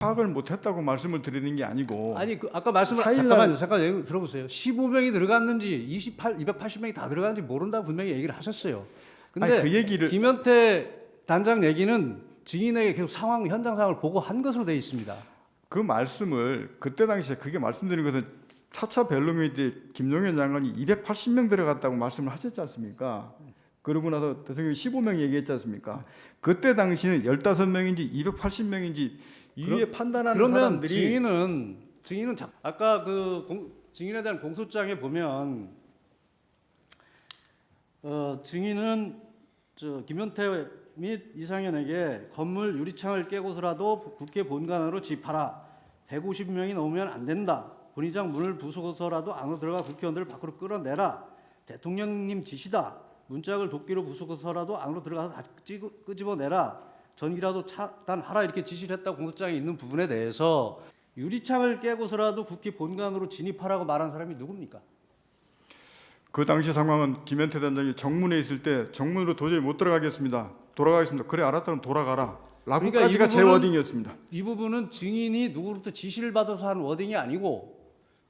파악을 못했다고 말씀을 드리는 게 아니고 아니 아까 말씀을 4일 잠깐 여기 들어보세요. 15명이 들어갔는지 280명이 다 들어갔는지 모른다고 분명히 얘기를 하셨어요. 근데 아니, 그 얘기를 김현태 단장 얘기는 증인에게 계속 현장 상황을 보고한 것으로 되어 있습니다. 그 말씀을 그때 당시에 그게 말씀드린 것은 4차 변론회 때 김용현 장관이 280명 들어갔다고 말씀을 하셨지 않습니까? 그러고 나서 대통령이 15명 얘기했지 않습니까? 그때 당시는 15명인지 280명인지 이후에 판단하는 그러면 사람들이 증인은 아까 증인에 대한 공소장에 보면 증인은 김현태 및 이상현에게 건물 유리창을 깨고서라도 국회 본관으로 집하라. 150명이 넘으면 안 된다. 본의장 문을 부수고서라도 안으로 들어가 국회의원들을 밖으로 끌어내라. 대통령님 지시다. 문짝을 도끼로 부수고서라도 안으로 들어가서 다 끄집어내라. 전기라도 차단하라. 이렇게 지시를 했다고 공소장에 있는 부분에 대해서 유리창을 깨고서라도 국회 본관으로 진입하라고 말한 사람이 누굽니까? 그 당시 상황은 김현태 단장이 정문에 있을 때 정문으로 도저히 못 들어가겠습니다. 돌아가겠습니다. 그래 알았다면 돌아가라. 라고까지가 그러니까 제 워딩이었습니다. 이 부분은 증인이 누구로부터 지시를 받아서 한 워딩이 아니고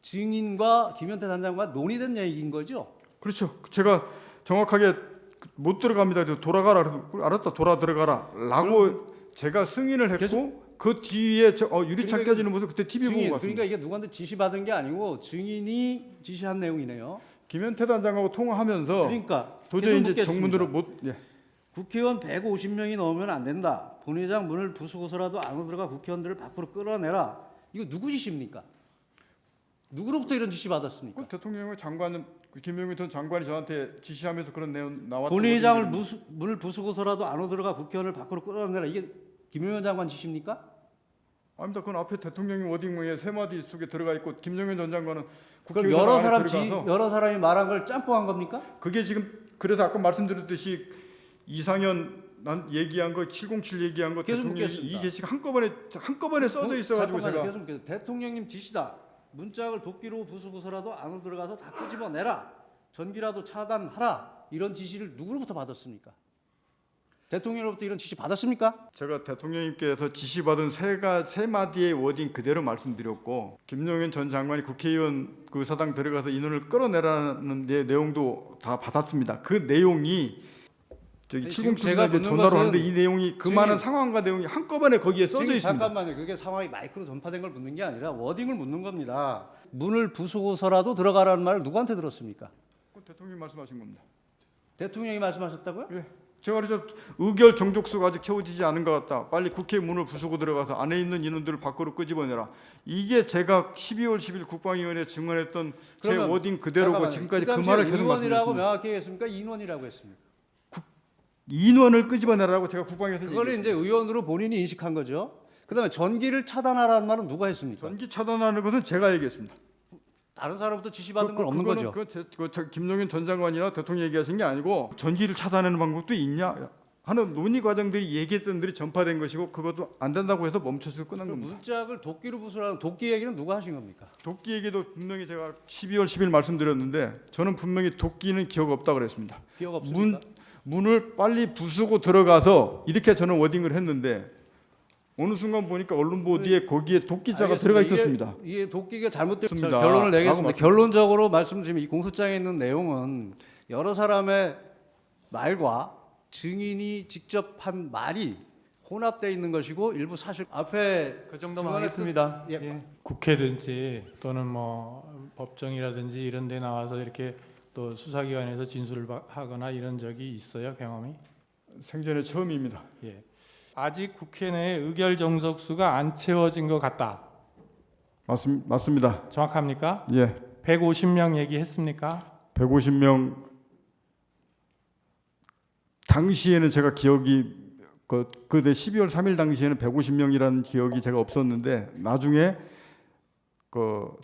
증인과 김현태 단장과 논의된 얘기인 거죠? 그렇죠. 제가 정확하게 못 들어갑니다. 그래서 돌아가라. 그래서 알았다. 돌아 들어가라. 라고 제가 승인을 했고 그 뒤에 유리창 그러니까 깨지는 모습 그때 TV 보고 갔습니다. 그러니까 이게 누구한테 지시받은 게 아니고 증인이 지시한 내용이네요. 김현태 단장하고 통화하면서 그러니까 도저히 이제 묻겠습니다. 정문으로 못 국회의원 150명이 넘으면 안 된다. 본회장 문을 부수고서라도 안으로 들어가 국회의원들을 밖으로 끌어내라. 이거 누구 지시입니까? 누구로부터 이런 지시 받았습니까? 대통령의 장관은 김용현 전 장관이 저한테 지시하면서 그런 내용 나왔던 본회의장을 문을 부수고서라도 안으로 들어가 국회의원을 밖으로 끌어내라. 이게 김용현 장관 지시입니까? 아닙니다. 그건 앞에 대통령이 워딩에 세 마디 속에 들어가 있고 김용현 전 장관은 그럼 국회의원 안에 들어가서 여러 사람이 말한 걸 짬뽕한 겁니까? 그게 지금 그래서 아까 말씀드렸듯이 이상현 난 얘기한 거 707 얘기한 거 계속 대통령이 묻겠습니다. 이 게시가 한꺼번에 써져 있어가지고 제가 계속 묻겠습니다. 대통령님 지시다. 문짝을 도끼로 부수고서라도 안으로 들어가서 다 끄집어내라. 전기라도 차단하라. 이런 지시를 누구로부터 받았습니까? 대통령으로부터 이런 지시 받았습니까? 제가 대통령님께서 지시받은 세 마디의 워딩 그대로 말씀드렸고 김용현 전 장관이 국회의원 그 사당 들어가서 인원을 끌어내라는 내용도 다 받았습니다. 그 내용이 저기 707에게 전화로 하는데 이 내용이 그 많은 상황과 내용이 한꺼번에 거기에 써져 있습니다. 잠깐만요. 그게 상황이 마이크로 전파된 걸 묻는 게 아니라 워딩을 묻는 겁니다. 문을 부수고서라도 들어가라는 말을 누구한테 들었습니까? 대통령이 말씀하신 겁니다. 대통령이 말씀하셨다고요? 예. 제가 그래서 의결 정족수가 아직 채워지지 않은 것 같다. 빨리 국회 문을 부수고 들어가서 안에 있는 인원들을 밖으로 끄집어내라. 이게 제가 12월 10일 국방위원회에 증언했던 제 워딩 그대로고 지금까지 그 말을 계속 인원이라고 말씀드렸습니다. 명확히 했습니까? 인원이라고 했습니까? 인원을 끄집어내라고 제가 국방위에서 그거를 이제 의원으로 본인이 인식한 거죠. 그다음에 전기를 차단하라는 말은 누가 했습니까? 전기 차단하는 것은 제가 얘기했습니다. 다른 사람부터 지시받은 건 없는 거죠. 김용현 전 장관이나 대통령 얘기하신 게 아니고 전기를 차단하는 방법도 있냐 하는 논의 과정들이 얘기했던 들이 전파된 것이고 그것도 안 된다고 해서 멈춰서 끝난 겁니다. 문짝을 도끼로 부수라는 도끼 얘기는 누가 하신 겁니까? 도끼 얘기도 분명히 제가 12월 10일 말씀드렸는데 저는 분명히 도끼는 기억 없다 그랬습니다. 기억 없습니까? 문을 빨리 부수고 들어가서 이렇게 저는 워딩을 했는데 어느 순간 보니까 언론 보도에 거기에 도끼자가 들어가 있었습니다. 이게 도끼가 잘못됐습니다. 맞습니다. 결론을 내겠습니다. 라고 결론적으로 말씀드리면 이 공소장에 있는 내용은 여러 사람의 말과 증인이 직접 한 말이 혼합되어 있는 것이고 일부 사실 앞에 그 정도만 하겠습니다. 예. 예. 국회든지 또는 뭐 법정이라든지 이런 데 나와서 이렇게 또 수사기관에서 진술을 하거나 이런 적이 있어요, 경험이? 생전에 처음입니다. 예. 아직 국회 내에 의결 정석수가 안 채워진 것 같다. 맞습니다. 정확합니까? 예. 150명 얘기했습니까? 150명 당시에는 제가 기억이 그때 12월 3일 당시에는 150명이라는 기억이 제가 없었는데 나중에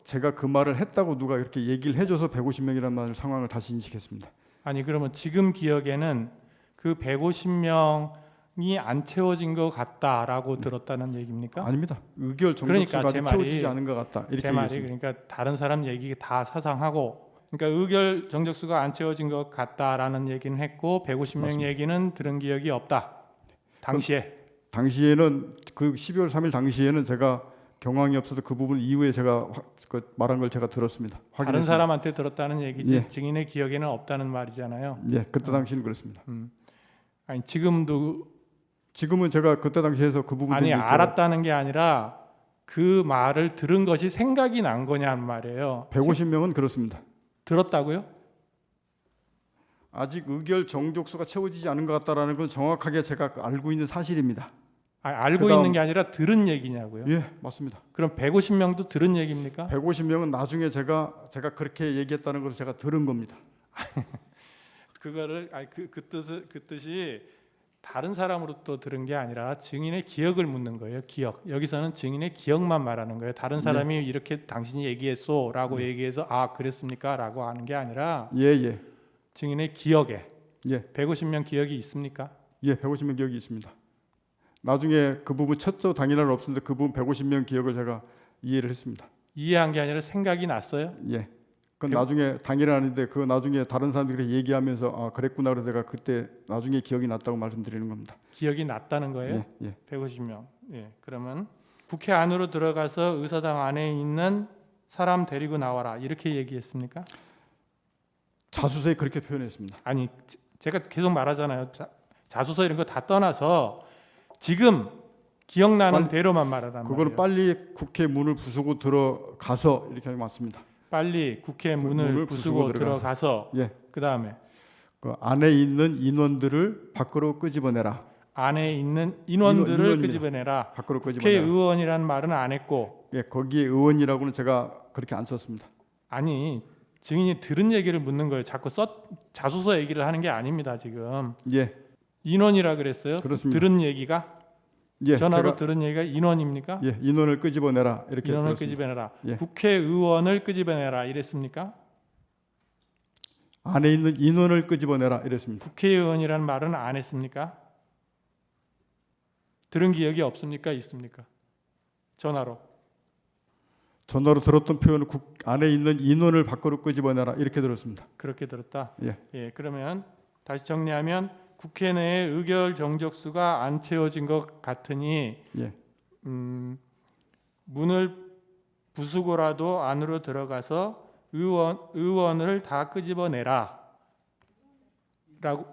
제가 그 말을 했다고 누가 이렇게 얘기를 해줘서 150명이라는 말 상황을 다시 인식했습니다. 아니 그러면 지금 기억에는 그 150명이 안 채워진 것 같다라고 들었다는 얘기입니까? 아닙니다. 의결 그러니까 정족수가 제 아직 말이- 채워지지 않은 것 같다. 이렇게 제 말이 얘기했습니다. 그러니까 다른 사람 얘기 다 사상하고 그러니까 의결 정적수가 안 채워진 것 같다라는 얘기는 했고 150명 맞습니다. 얘기는 들은 기억이 없다. 당시에 당시에는 그 12월 3일 당시에는 제가 경황이 없어서 그 부분 이후에 제가 그 말한 걸 제가 들었습니다. 다른 확인했습니다. 사람한테 들었다는 얘기지 예. 증인의 기억에는 없다는 말이잖아요. 예, 그때 당시는 그렇습니다. 아니 지금도 지금은 제가 그때 당시에서 그 부분 아니 때문에 알았다는 게 아니라 그 말을 들은 것이 생각이 난 거냐는 말이에요. 150명은 그렇습니다. 들었다고요? 아직 의결 정족수가 채워지지 않은 것 같다라는 건 정확하게 제가 알고 있는 사실입니다. 알고 그다음- 있는 게 아니라 들은 얘기냐고요? 예, 맞습니다. 그럼 150명도 들은 얘기입니까? 150명은 나중에 제가 그렇게 얘기했다는 걸 제가 들은 겁니다. 그거를 그 뜻이 다른 사람으로부터 들은 게 아니라 증인의 기억을 묻는 거예요. 기억. 여기서는 증인의 기억만 말하는 거예요. 다른 사람이 이렇게 당신이 얘기했소라고 얘기해서 아 그랬습니까라고 하는 게 아니라 예, 예, 증인의 기억에 예, 150명 기억이 있습니까? 예, 150명 기억이 있습니다. 나중에 그 부분 첫째 당일날 없었는데 그 부분 150명 기억을 제가 이해를 했습니다. 이해한 게 아니라 생각이 났어요. 예. 그건 나중에 당일은 아닌데 그 나중에 다른 사람들이 얘기하면서 아 그랬구나 그래서 제가 그때 나중에 기억이 났다고 말씀드리는 겁니다. 기억이 났다는 거예요. 예, 예. 150명. 예. 그러면 국회 안으로 들어가서 의사당 안에 있는 사람 데리고 나와라 이렇게 얘기했습니까? 자수서에 그렇게 표현했습니다. 아니 제가 계속 말하잖아요. 자수서 이런 거 다 떠나서 지금 기억나는 대로만 말하란 말이에요. 그거는 빨리 국회 문을 부수고 들어가서 이렇게 하는 게 맞습니다. 빨리 국회 문을 문을 부수고 부수고 들어가서 예. 그 다음에 그 안에 있는 인원들을 밖으로 끄집어내라. 안에 있는 인원들을 인원입니다. 끄집어내라. 밖으로 끄집어내라. 국회의원이라는 말은 안 했고 예, 거기에 의원이라고는 제가 그렇게 안 썼습니다. 아니 증인이 들은 얘기를 묻는 거예요. 자꾸 자수서 얘기를 하는 게 아닙니다. 지금 예, 인원이라 그랬어요. 그렇습니다. 들은 얘기가 예, 전화로 제가, 들은 얘기가 인원입니까? 예, 인원을 끄집어내라 이렇게 인원을 들었습니다. 끄집어내라. 예. 국회의원을 끄집어내라 이랬습니까? 안에 있는 인원을 끄집어내라 이랬습니다. 국회의원이라는 말은 안 했습니까? 들은 기억이 없습니까? 있습니까? 전화로. 전화로 들었던 표현은 안에 있는 인원을 밖으로 끄집어내라 이렇게 들었습니다. 그렇게 들었다. 예. 그러면 다시 정리하면 국회 내에 의결 정적수가 안 채워진 것 같으니 예, 문을 부수고라도 안으로 들어가서 의원을 다 끄집어내라. 라고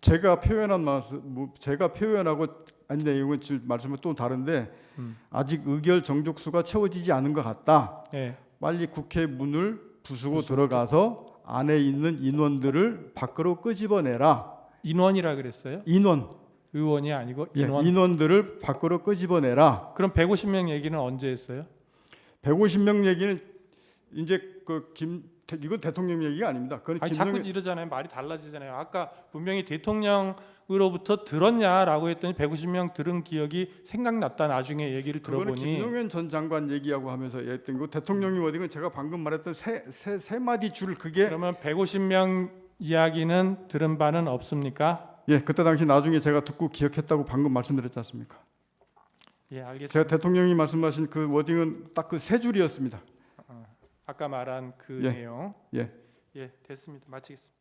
제가 표현한 말씀, 제가 표현하고 아니 내용은 지금 말씀은 또 다른데 아직 의결 정족수가 채워지지 않은 것 같다. 예. 빨리 국회 문을 부수고 들어가서 안에 있는 인원들을 밖으로 끄집어내라. 인원이라 그랬어요? 인원, 의원이 아니고 예, 인원. 인원들을 밖으로 끄집어내라. 그럼 150명 얘기는 언제 했어요? 150명 얘기는 이제 이건 대통령 얘기가 아닙니다. 그건 아니 자꾸 이러잖아요. 말이 달라지잖아요. 아까 분명히 대통령으로부터 들었냐라고 했더니 150명 들은 기억이 생각났다. 나중에 얘기를 그거는 들어보니 김용현 전 장관 얘기하고 하면서 했던 거 대통령이 어디건 제가 방금 말했던 세 마디 줄 그게 그러면 150명 이야기는 들은 바는 없습니까? 예 그때 당시 나중에 제가 듣고 기억했다고 방금 말씀드렸지 않습니까? 예, 알겠습니다. 제가 대통령이 말씀하신 그 워딩은 딱 그 세 줄이었습니다. 아까 말한 그 예. 내용. 예. 예, 됐습니다. 마치겠습니다.